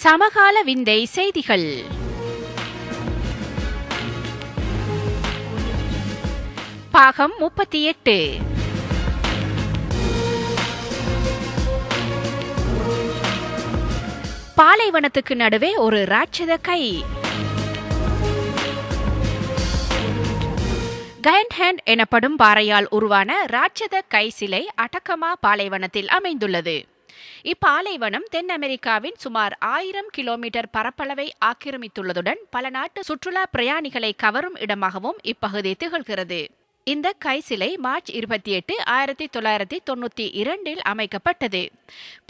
சமகால விந்தை செய்திகள். பாகம் 38. பாலைவனத்துக்கு நடுவே ஒரு ராட்சத கை. கயண்ட் ஹேண்ட் எனப்படும் பாறையால் உருவான ராட்சத கை சிலை அட்டகமா பாலைவனத்தில் அமைந்துள்ளது. இப்பாலைவனம் தென் அமெரிக்காவின் சுமார் 1000 கிலோமீட்டர் பரப்பளவை ஆக்கிரமித்துள்ளதுடன் பல நாட்டு சுற்றுலா பிரயாணிகளை கவரும் இடமாகவும் இப்பகுதி திகழ்கிறது. இந்த கை சிலை மார்ச் 28, 1992 அமைக்கப்பட்டது.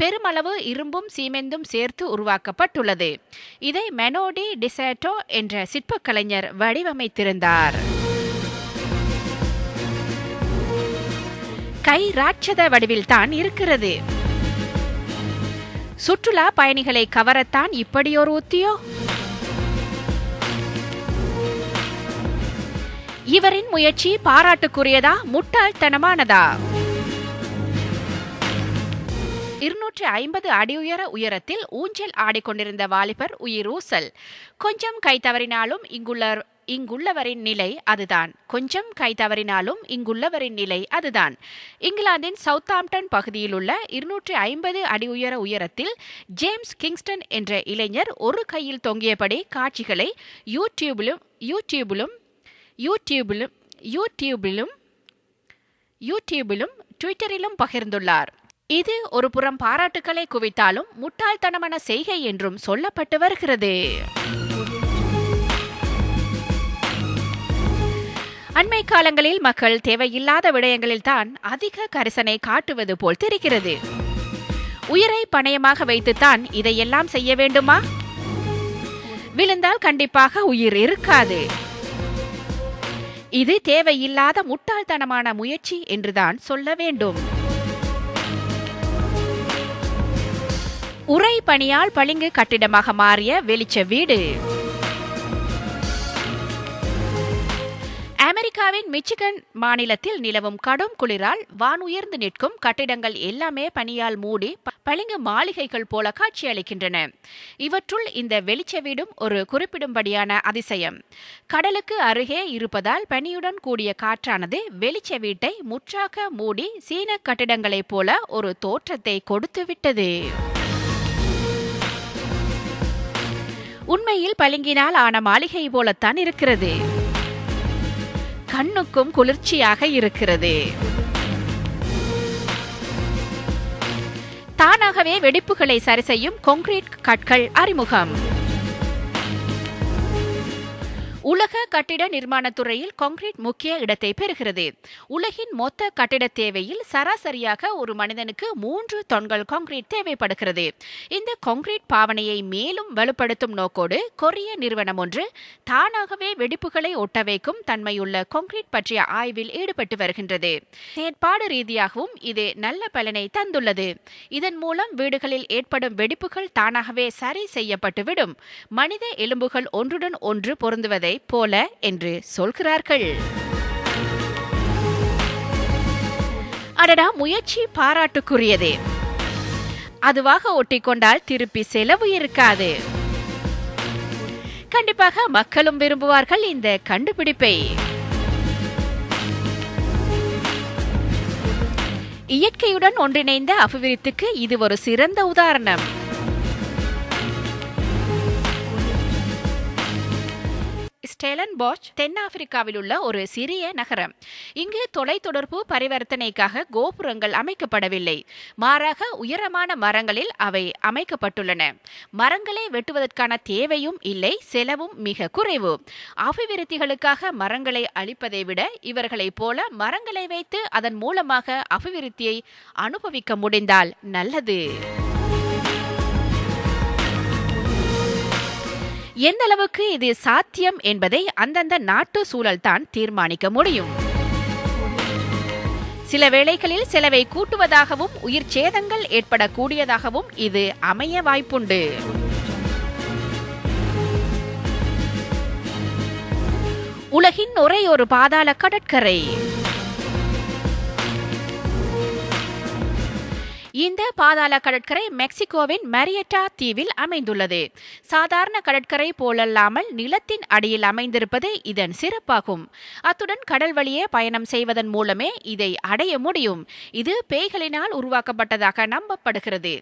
பெருமளவு இரும்பும் சீமெந்தும் சேர்த்து உருவாக்கப்பட்டுள்ளது. இதை மெனோடி டிசேட்டோ என்ற சிற்பக்கலைஞர் வடிவமைத்திருந்தார். கை ராட்சத வடிவில் தான் இருக்கிறது. சுற்றுலா பயணிகளை கவரத்தான் இப்படியொரு உத்தியோ? இவரின் முயற்சி பாராட்டுக்குரியதா, முட்டாள்தனமானதா? 250 அடி உயரத்தில் ஊஞ்சல் ஆடிக்கொண்டிருந்த வாலிபர் உயிர் ஊசல். கொஞ்சம் கை தவறினாலும் இங்குள்ளவரின் நிலை அதுதான். இங்கிலாந்தின் சவுத்தாம்ப்டன் பகுதியில் உள்ள 250 அடி உயரத்தில் ஜேம்ஸ் கிங்ஸ்டன் என்ற இளைஞர் ஒரு கையில் தொங்கியபடி காட்சிகளை யூடியூபிலும் ட்விட்டரிலும் பகிர்ந்துள்ளார். இது ஒரு புறம் பாராட்டுக்களை குவித்தாலும் முட்டாள்தனமான செய்கை என்றும் சொல்லப்பட்டு வருகிறது. அண்மை காலங்களில் மக்கள் தேவையில்லாத விடயங்களில் தான் அதிக கரிசனை காட்டுவது போல் தெரிகிறது. உயிரை பணயமாக வைத்துத்தான் இதையெல்லாம் செய்ய வேண்டுமா? விழுந்தால் கண்டிப்பாக உயிர் இருக்காது. இது தேவையில்லாத முட்டாள்தனமான முயற்சி என்றுதான் சொல்ல வேண்டும். உறை பனியால் பளிங்கு கட்டிடமாக மாறிய வெளிச்ச வீடு. அமெரிக்காவின் மிச்சிகன் மாநிலத்தில் நிலவும் கடும் குளிரால் வானுயர்ந்து நிற்கும் கட்டிடங்கள் எல்லாமே பனியால் மூடி பளிங்கு மாளிகைகள் போல காட்சியளிக்கின்றன. இவற்றுள் இந்த வெளிச்ச வீடும் ஒரு குறிப்பிடும்படியான அதிசயம். கடலுக்கு அருகே இருப்பதால் பனியுடன் கூடிய காற்றானது வெளிச்ச வீட்டை முற்றாக மூடி சீன கட்டிடங்களைப் போல ஒரு தோற்றத்தை கொடுத்துவிட்டது. உண்மையில் பளிங்கினால் ஆன மாளிகை போலத்தான் இருக்கிறது. கண்ணுக்கும் குளிர்ச்சியாக இருக்கிறது. தானாகவே வெடிப்புகளை சரி செய்யும் கான்கிரீட் கற்கள் அறிமுகம். உலக கட்டிட நிர்மாணத் துறையில் கான்கிரீட் முக்கிய இடத்தை பெறுகிறது. உலகின் மொத்த கட்டிட தேவையில் சராசரியாக ஒரு மனிதனுக்கு 3 தொன்கள் கான்கிரீட் தேவைப்படுகிறது. இந்த கான்கிரீட் பாவனையை மேலும் வலுப்படுத்தும் நோக்கோடு கொரிய நிறுவனம் ஒன்று தானாகவே வெடிப்புகளை ஒட்ட வைக்கும் தன்மையுள்ள கான்கிரீட் பற்றிய ஆய்வில் ஈடுபட்டு வருகின்றது. செயற்பாடு ரீதியாகவும் இது நல்ல பலனை தந்துள்ளது. இதன் மூலம் வீடுகளில் ஏற்படும் வெடிப்புகள் தானாகவே சரி செய்யப்பட்டுவிடும். மனித எலும்புகள் ஒன்றுடன் ஒன்று பொருந்துவதை போல என்று சொல்கிறார்கள். அடடா, முயற்சி பாராட்டுக்குரியதே. அதுவாக ஒட்டிக்கொண்டால் திருப்பி செலவு இருக்காது. கண்டிப்பாக மக்களும் விரும்புவார்கள் இந்த கண்டுபிடிப்பை. இயற்கையுடன் ஒன்றிணைந்த அபிவிருத்திக்கு இது ஒரு சிறந்த உதாரணம். ஸ்டெலன்போச் தென்னாப்பிரிக்காவில் உள்ள ஒரு சிறிய நகரம். இங்கு தொலைத்தொடர்பு பரிவர்த்தனைக்காக கோபுரங்கள் அமைக்கப்படவில்லை. மாறாக உயரமான மரங்களில் அவை அமைக்கப்பட்டுள்ளன. மரங்களை வெட்டுவதற்கான தேவையும் இல்லை, செலவும் மிக குறைவு. அபிவிருத்திகளுக்காக மரங்களை அழிப்பதை விட இவர்களைப் போல மரங்களை வைத்து அதன் மூலமாக அபிவிருத்தியை அனுபவிக்க முடிந்தால் நல்லது. எந்த அளவுக்கு இது சாத்தியம் என்பதை அந்தந்த நாட்டு சூழல் தான் தீர்மானிக்க முடியும். சில வேளைகளில் செலவை கூட்டுவதாகவும் உயிர் சேதங்கள் ஏற்படக்கூடியதாகவும் இது அமைய வாய்ப்புண்டு. உலகின் ஒரே ஒரு பாதாள கடற்கரை. இந்த பாதாள கடற்கரை மெக்சிகோவின் மரியட்டா தீவில் அமைந்துள்ளது. சாதாரண கடற்கரை போலல்லாமல் நிலத்தின் அடியில் அமைந்திருப்பது இதன் சிறப்பாகும். அத்துடன் கடல் வழியே பயணம் செய்வதன் மூலமே இதை அடைய முடியும். இது பேய்களினால் உருவாக்கப்பட்டதாக நம்பப்படுகிறது.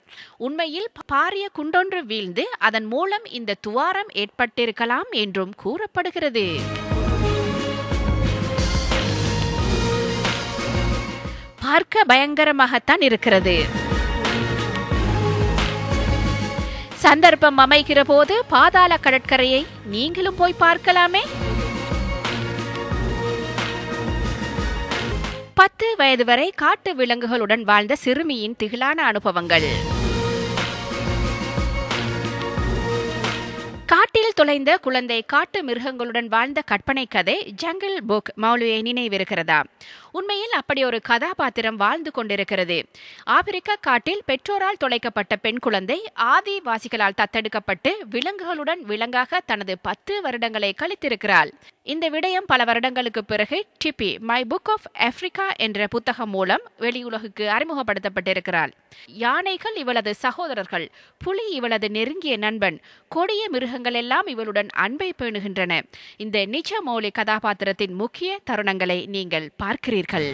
உண்மையில் பாரிய குண்டொன்று வீழ்ந்து அதன் மூலம் இந்த துவாரம் ஏற்பட்டிருக்கலாம் என்றும் கூறப்படுகிறது. பார்க்க பயங்கரமாகத்தான் இருக்கிறது. சந்தர்ப்பம் அமைகிற போது பாதாள கடற்கரையை நீங்களும் போய் பார்க்கலாமே. 10 வயது வரை காட்டு விலங்குகளுடன் வாழ்ந்த சிறுமியின் திகிலான அனுபவங்கள். காட்டில் தொலைந்த குழந்தை காட்டு மிருகங்களுடன் வாழ்ந்த கற்பனை கதை ஜங்கிள் புக் மௌலுவை நினைவிருக்கிறதா? உண்மையில் அப்படி ஒரு கதாபாத்திரம் வாழ்ந்து கொண்டிருக்கிறது. ஆப்பிரிக்க காட்டில் பெற்றோரால் தொலைக்கப்பட்ட பெண் குழந்தை ஆதிவாசிகளால் தத்தெடுக்கப்பட்டு விலங்குகளுடன் விலங்காக தனது 10 வருடங்களை கழித்திருக்கிறாள். இந்த விடயம் பல வருடங்களுக்கு பிறகு டிப்பி மை புக் ஆஃப் ஆப்பிரிக்கா என்ற புத்தகம் மூலம் வெளியுலகுக்கு அறிமுகப்படுத்தப்பட்டிருக்கிறாள். யானைகள் இவளது சகோதரர்கள், புலி இவளது நெருங்கிய நண்பன், கொடிய மிருகங்கள் எல்லாம் இவளுடன் அன்பை பேணுகின்றன. இந்த நிஜ மௌலி கதாபாத்திரத்தின் முக்கிய தருணங்களை நீங்கள் பார்க்கிறீர்கள்.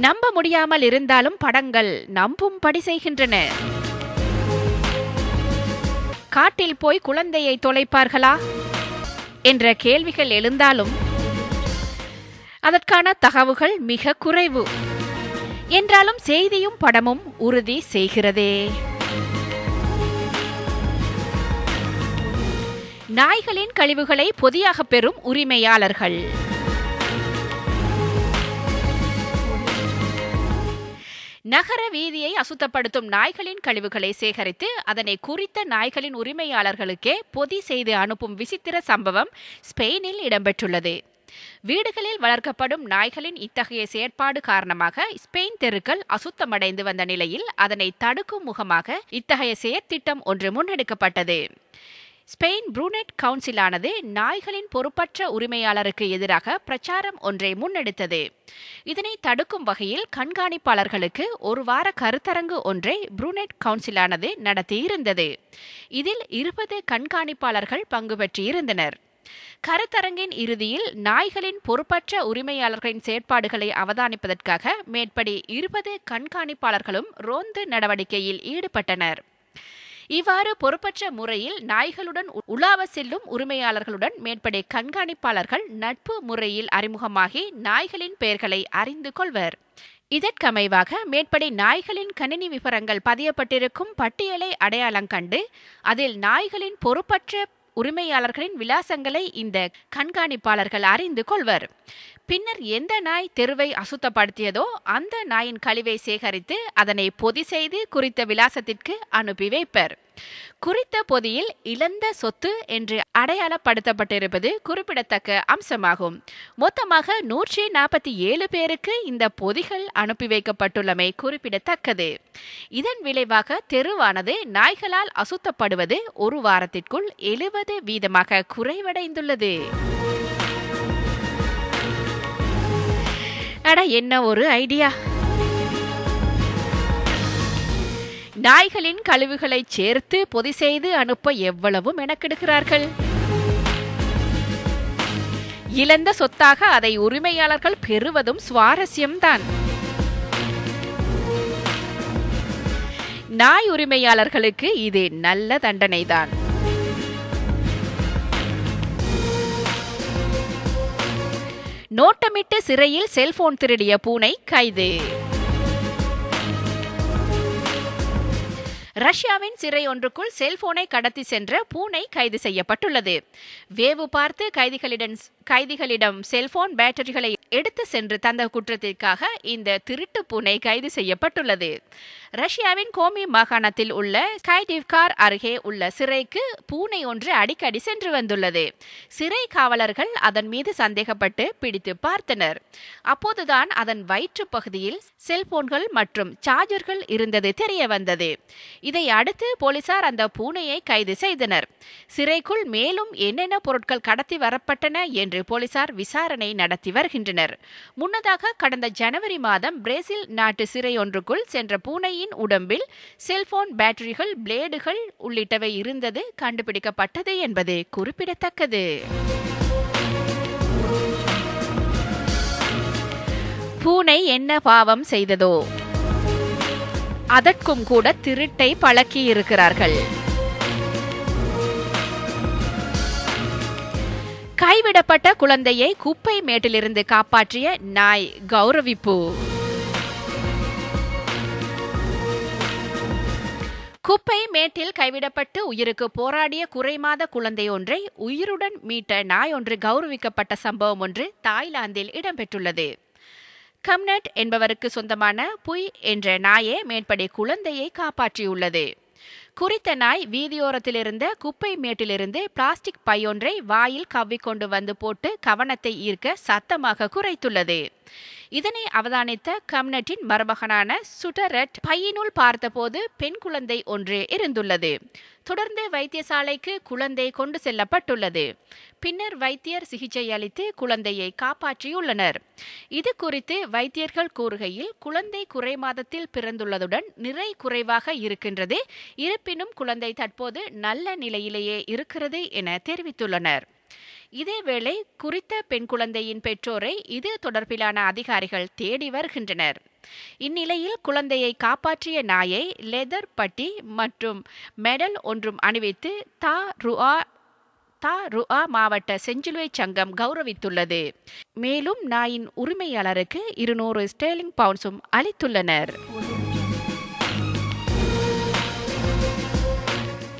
நம்ப முடியாமல் இருந்தாலும் படங்கள் நம்பும்படி செய்கின்றன. காட்டில் போய் குழந்தையை தொலைப்பார்களா என்ற கேள்விகள் எழுந்தாலும் அதற்கான தகவல்கள் மிக குறைவு. என்றாலும் செய்தியும் படமும் உறுதி செய்கிறதே. நாய்களின் கழிவுகளை பொதியாக பெறும் உரிமையாளர்கள். நகர வீதியை அசுத்தப்படுத்தும் நாய்களின் கழிவுகளை சேகரித்து அதனை குறித்த நாய்களின் உரிமையாளர்களுக்கே பொதி செய்து அனுப்பும் விசித்திர சம்பவம் ஸ்பெயினில் இடம்பெற்றுள்ளது. வீடுகளில் வளர்க்கப்படும் நாய்களின் இத்தகைய செயற்பாடு காரணமாக ஸ்பெயின் தெருக்கள் அசுத்தமடைந்து வந்த நிலையில் அதனை தடுக்கும் முகமாக இத்தகைய செயற்திட்டம் ஒன்று முன்னெடுக்கப்பட்டது. ஸ்பெயின் புரூனெட் கவுன்சிலானது நாய்களின் பொறுப்பற்ற உரிமையாளருக்கு எதிராக பிரச்சாரம் ஒன்றை முன்னெடுத்தது. இதனை தடுக்கும் வகையில் கண்காணிப்பாளர்களுக்கு ஒரு வார கருத்தரங்கு ஒன்றை புரூனெட் கவுன்சிலானது நடத்தியிருந்தது. இதில் 20 கண்காணிப்பாளர்கள் பங்கு பெற்றிருந்தனர். கருத்தரங்கின் இறுதியில் நாய்களின் பொறுப்பற்ற உரிமையாளர்களின் செயற்பாடுகளை அவதானிப்பதற்காக மேற்படி 20 கண்காணிப்பாளர்களும் ரோந்து நடவடிக்கையில் ஈடுபட்டனர். இவ்வாறு பொறுப்பற்ற முறையில் நாய்களுடன் உலாவ செல்லும் உரிமையாளர்களுடன் மேற்படி கண்காணிப்பாளர்கள் நட்பு முறையில் அறிமுகமாகி நாய்களின் பெயர்களை அறிந்து கொள்வர். இதற்கமைவாக மேற்படி நாய்களின் கணினி விவரங்கள் பதியப்பட்டிருக்கும் பட்டியலை அடையாளம் கண்டு அதில் நாய்களின் பொறுப்பற்ற உரிமையாளர்களின் விலாசங்களை இந்த கண்காணிப்பாளர்கள் அறிந்து கொள்வர். பின்னர் எந்த நாய் தெருவை அசுத்தப்படுத்தியதோ அந்த நாயின் கழிவை சேகரித்து அதனை பொதி செய்து குறித்த விலாசத்திற்கு அனுப்பி வைப்பர். குறித்த பொதியில் இழந்த சொத்து என்று அடையாளப்படுத்தப்பட்டிருப்பது குறிப்பிடத்தக்க அம்சமாகும். மொத்தமாக 147 பேருக்கு இந்த பொதிகள் அனுப்பி வைக்கப்பட்டுள்ளமை குறிப்பிடத்தக்கது. இதன் விளைவாக தெருவானது நாய்களால் அசுத்தப்படுவது ஒரு வாரத்திற்குள் 70% குறைவடைந்துள்ளது. அட, என்ன ஒரு ஐடியா! நாய்களின் கழிவுகளை சேர்த்து பொதி செய்து அனுப்ப எவ்வளவு மெனக்கெடுக்கிறார்கள். இழந்த சொத்தாக அதை உரிமையாளர்கள் பெறுவதும் சுவாரஸ்யம்தான். நாய் உரிமையாளர்களுக்கு இது நல்ல தண்டனைதான். நோட்டமிட்டு சிறையில் செல்போன் திருடிய பூனை கைது. ரஷ்யாவின் சிறை ஒன்றுக்குள் செல்போனை கடத்தி சென்ற பூனை கைது செய்யப்பட்டுள்ளது. வேவு பார்த்து கைதிகளிடம் செல்போன் பேட்டரிகளை எடுத்து சென்று தந்த குற்றத்திற்காக இந்த திருட்டு பூனை கைது செய்யப்பட்டுள்ளது. ரஷ்யாவின் கோமி மாகாணத்தில் உள்ள ஸ்கைடிவ்கார் அருகே உள்ள சிறைக்கு பூனை ஒன்று அடிக்கடி சென்று வந்துள்ளது. சிறை காவலர்கள் அதன் மீது சந்தேகப்பட்டு பிடித்து பார்த்தனர். அப்போதுதான் அதன் வயிற்று பகுதியில் செல்போன்கள் மற்றும் சார்ஜர்கள் இருந்தது தெரிய வந்தது. இதை அடுத்து போலீசார் அந்த பூனையை கைது செய்தனர். சிறைக்குள் மேலும் என்னென்ன பொருட்கள் கடத்தி வரப்பட்டன என்று என்று போலீசார் விசாரணை நடத்தி வருகின்றனர். முன்னதாக கடந்த ஜனவரி மாதம் பிரேசில் நாட்டு சிறை ஒன்றுக்குள் சென்ற பூனையின் உடம்பில் செல்போன் பேட்டரிகள், பிளேடுகள் உள்ளிட்டவை இருந்தது கண்டுபிடிக்கப்பட்டது என்பது குறிப்பிடத்தக்கது. பூனை என்ன பாவம் செய்ததோ அதற்கும் கூட திருட்டை பழக்கியிருக்கிறார்கள். கைவிடப்பட்ட குழந்தையை குப்பை மேட்டிலிருந்து காப்பாற்றிய நாய் கௌரவிப்பு. குப்பை மேட்டில் கைவிடப்பட்டு உயிருக்கு போராடிய குறைமாத குழந்தை ஒன்றை உயிருடன் மீட்ட நாய் ஒன்று கௌரவிக்கப்பட்ட சம்பவம் ஒன்று தாய்லாந்தில் இடம்பெற்றுள்ளது. கம்னட் என்பவருக்கு சொந்தமான புய் என்ற நாயே மேற்படி குழந்தையை காப்பாற்றியுள்ளது. குறித்த நாய் வீதியோரத்தில் இருந்த குப்பை மேட்டிலிருந்து பிளாஸ்டிக் பையொன்றை வாயில் கவ்விக்கொண்டு வந்து போட்டு கவனத்தை ஈர்க்க சத்தமாக குரைத்துள்ளது. இதனை அவதானித்த கம்னட்டின் மருமகனான சுட்டரட் பையினுள் பார்த்தபோது பெண் குழந்தை ஒன்று இருந்துள்ளது. தொடர்ந்து வைத்தியசாலைக்கு குழந்தை கொண்டு செல்லப்பட்டுள்ளது. பின்னர் வைத்தியர் சிகிச்சை அளித்து குழந்தையை காப்பாற்றியுள்ளனர். இது குறித்து வைத்தியர்கள் கூறுகையில், குழந்தை குறை மாதத்தில் பிறந்துள்ளதுடன் நிறை குறைவாக இருக்கின்றது. இருப்பினும் குழந்தை தற்போது நல்ல நிலையிலேயே இருக்கிறது என தெரிவித்துள்ளனர். இதேவேளை குறித்த பெண் குழந்தையின் பெற்றோரை இது தொடர்பிலான அதிகாரிகள் தேடி வருகின்றனர். இந்நிலையில் குழந்தையை காப்பாற்றிய நாயை லெதர் பட்டி மற்றும் மெடல் ஒன்றும் அணிவித்து தா ருஆ மாவட்ட செஞ்சிலுவை சங்கம் கௌரவித்துள்ளது. மேலும் நாயின் உரிமையாளருக்கு 200 ஸ்டெர்லிங் பவுண்ட்ஸும் அளித்துள்ளனர்.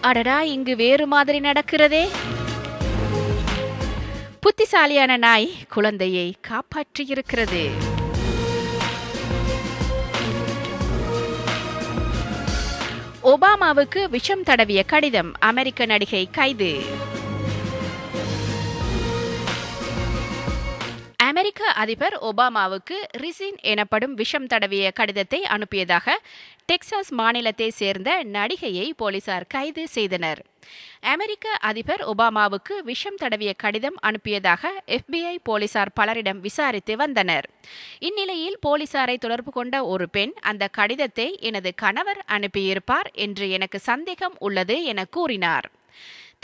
அடடா, இங்கு வேறு மாதிரி நடக்கிறதே. புத்திசாலியான நாய் குழந்தையை காப்பாற்றியிருக்கிறது. ஒபாமாவுக்கு விஷம் தடவிய கடிதம், அமெரிக்க நடிகை கைது. அமெரிக்க அதிபர் ஒபாமாவுக்கு ரிசின் எனப்படும் விஷம் தடவிய கடிதத்தை அனுப்பியதாக டெக்சாஸ் மாநிலத்தை சேர்ந்த நடிகையை போலீசார் கைது செய்தனர். அமெரிக்க அதிபர் ஒபாமாவுக்கு விஷம் தடவிய கடிதம் அனுப்பியதாக FBI போலீசார் பலரிடம் விசாரித்து வந்தனர். இந்நிலையில் போலீசாரை தொடர்பு கொண்ட ஒரு பெண், அந்த கடிதத்தை எனது கணவர் அனுப்பியிருப்பார் என்று எனக்கு சந்தேகம் உள்ளது என கூறினார்.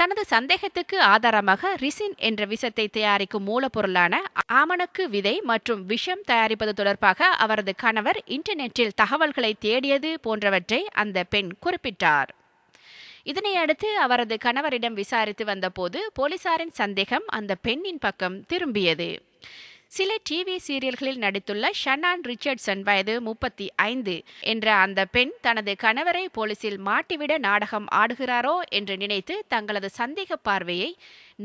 தனது சந்தேகத்துக்கு ஆதாரமாக ரிசின் என்ற விஷத்தை தயாரிக்கும் மூலப்பொருளான ஆமணக்கு விதை மற்றும் விஷம் தயாரிப்பது தொடர்பாக அவரது கணவர் இன்டர்நெட்டில் தகவல்களை தேடியது போன்றவற்றை அந்த பெண் குறிப்பிட்டார். இதனையடுத்து அவரது கணவரிடம் விசாரித்து வந்தபோது போலீசாரின் சந்தேகம் அந்த பெண்ணின் பக்கம் திரும்பியது. சில டிவி சீரியல்களில் நடித்துள்ள ஷனான் ரிச்சர்ட்சன், வயது 35 என்ற அந்த பெண் தனது கணவரை போலீசில் மாட்டிவிட நாடகம் ஆடுகிறாரோ என்று நினைத்து தங்களது சந்தேக பார்வையை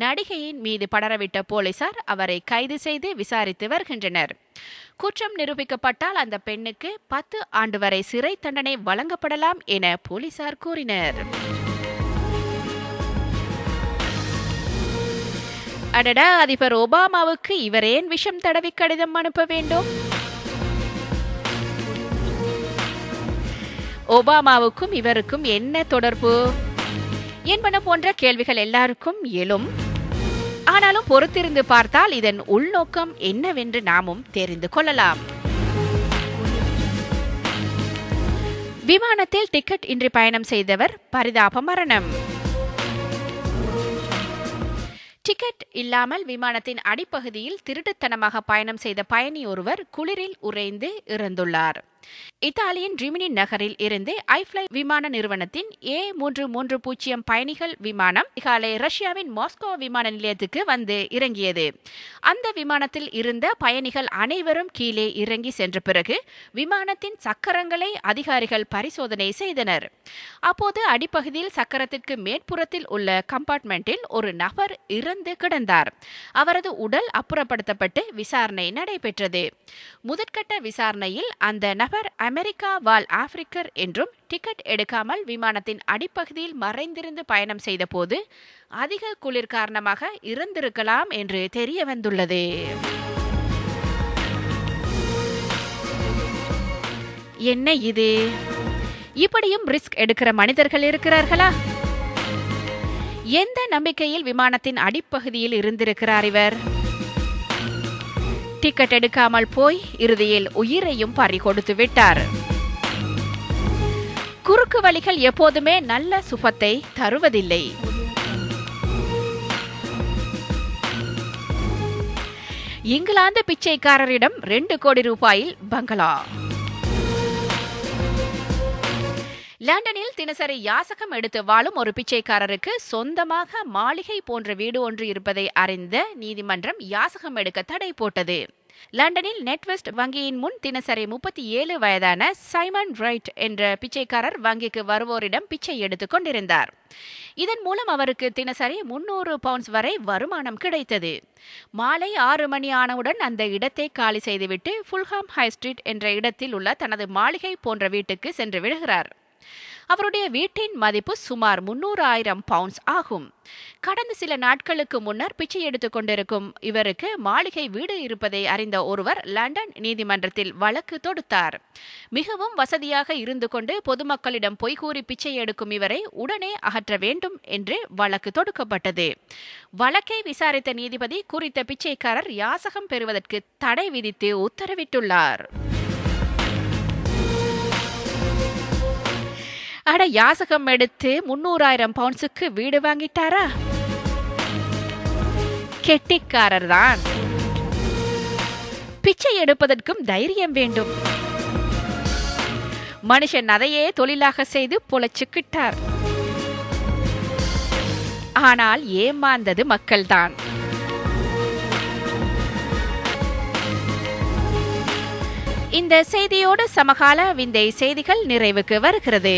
நடிகையின் மீது படரவிட்ட போலீசார் அவரை கைது செய்து விசாரித்து வருகின்றனர். குற்றம் நிரூபிக்கப்பட்டால் அந்த பெண்ணுக்கு 10 ஆண்டு வரை சிறை தண்டனை வழங்கப்படலாம் என போலீசார் கூறினர். அடடா, அதிபர் ஒபாமாவுக்கு இவர் ஏன் விஷம் தடவி கடிதம் அனுப்ப வேண்டும்? ஒபாமாவுக்கும் இவருக்கும் என்ன தொடர்பு என்பன போன்ற கேள்விகள் எல்லாருக்கும் எழும். ஆனாலும் பொறுத்திருந்து பார்த்தால் இதன் உள்நோக்கம் என்னவென்று நாமும் தெரிந்து கொள்ளலாம். விமானத்தில் டிக்கெட் இன்றி பயணம் செய்தவர் பரிதாப மரணம். டிக்கெட் இல்லாமல் விமானத்தின் அடிப்பகுதியில் திருட்டுத்தனமாக பயணம் செய்த பயணி ஒருவர் குளிரில் உறைந்து இறந்துள்ளார். இத்தாலியின் ரிமினி நகரில் இருந்து ஐஃப்ளை விமான நிறுவனத்தின் A330 பயணிகள் விமானம் காலை ரஷ்யாவின் மாஸ்கோ விமான நிலையத்துக்கு வந்து இறங்கியது. அந்த விமானத்தில் இருந்த பயணிகள் அனைவரும் கீழே இறங்கி சென்ற பிறகு விமானத்தின் சக்கரங்களை அதிகாரிகள் பரிசோதனை செய்தனர். அப்போது அடிப்பகுதியில் சக்கரத்திற்கு மேற்புறத்தில் உள்ள கம்பார்ட்மெண்டில் ஒரு நபர் இறந்து கிடந்தார். அவரது உடல் அப்புறப்படுத்தப்பட்டு விசாரணை நடைபெற்றது. முதற்கட்ட விசாரணையில் அந்த நபர் அமெரிக்கா வாழ் ஆப்பிரிக்கர் என்றும் டிக்கெட் எடுக்காமல் விமானத்தின் அடிப்பகுதியில் மறைந்திருந்து பயணம் செய்த போது அதிக குளிர் காரணமாக இறந்திருக்கலாம் என்று தெரிய வந்துள்ளது. என்ன இது? இப்படியும் ரிஸ்க் எடுக்கிற மனிதர்கள் இருக்கிறார்களா? எந்த நம்பிக்கையில் விமானத்தின் அடிப்பகுதியில் இருந்திருக்கிறார் இவர்? டிக்கெட் எடுக்காமல் போய் இறுதியில் உயிரையும் பறி கொடுத்து விட்டார். குறுக்கு வழிகள் எப்போதுமே நல்ல சுபத்தை தருவதில்லை. இங்கிலாந்து பிச்சைக்காரரிடம் 2 கோடி ரூபாயில் பங்களா. லண்டனில் தினசரி யாசகம் எடுத்து வாழும் ஒரு பிச்சைக்காரருக்கு சொந்தமாக மாளிகை போன்ற வீடு ஒன்று இருப்பதை அறிந்த நீதிமன்றம் யாசகம் எடுக்க தடை போட்டது. லண்டனில் நெட்வெஸ்ட் வங்கியின் முன் தினசரி 37 வயதான சைமன் ரைட் என்ற பிச்சைக்காரர் வங்கிக்கு வருவோரிடம் பிச்சை எடுத்துக் கொண்டிருந்தார். இதன் மூலம் அவருக்கு தினசரி 300 பவுண்ட்ஸ் வரை வருமானம் கிடைத்தது. மாலை 6 மணி ஆனவுடன் அந்த இடத்தை காலி செய்துவிட்டு ஃபுல்ஹாம் ஹை ஸ்ட்ரீட் என்ற இடத்தில் உள்ள தனது மாளிகை போன்ற வீட்டுக்கு சென்று விடுகிறார். அவருடைய வீட்டின் மதிப்பு சுமார் 300,000 பவுண்ட்ஸ் ஆகும். கடந்த சில நாட்களுக்கு முன்னர் பிச்சை எடுத்துக் கொண்டிருக்கும் இவருக்கு மாளிகை வீடு இருப்பதை அறிந்த ஒருவர் லண்டன் நீதிமன்றத்தில் வழக்கு தொடுத்தார். மிகவும் வசதியாக இருந்து கொண்டு பொதுமக்களிடம் பொய்கூறி பிச்சை எடுக்கும் இவரை உடனே அகற்ற வேண்டும் என்று வழக்கு தொடுக்கப்பட்டது. வழக்கை விசாரித்த நீதிபதி குறித்த பிச்சைக்காரர் யாசகம் பெறுவதற்கு தடை விதித்து உத்தரவிட்டுள்ளார். அட, யாசகம் எடுத்து 300,000 பவுண்ட்ஸுக்கு வீடு வாங்கிட்டாரா? கெட்டிக்காரர் தான். பிச்சை எடுப்பதற்கும் தைரியம் வேண்டும். மனுஷன் அதையே தொழிலாக செய்து பொழைச்சுக்கிட்டார். ஆனால் ஏமாந்தது மக்கள்தான். இந்த செய்தியோடு சமகால விந்தை செய்திகள் நிறைவுக்கு வருகிறது.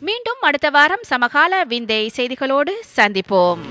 மீண்டும் அடுத்த வாரம் சமகால விந்தை செய்திகளோடு சந்திப்போம்.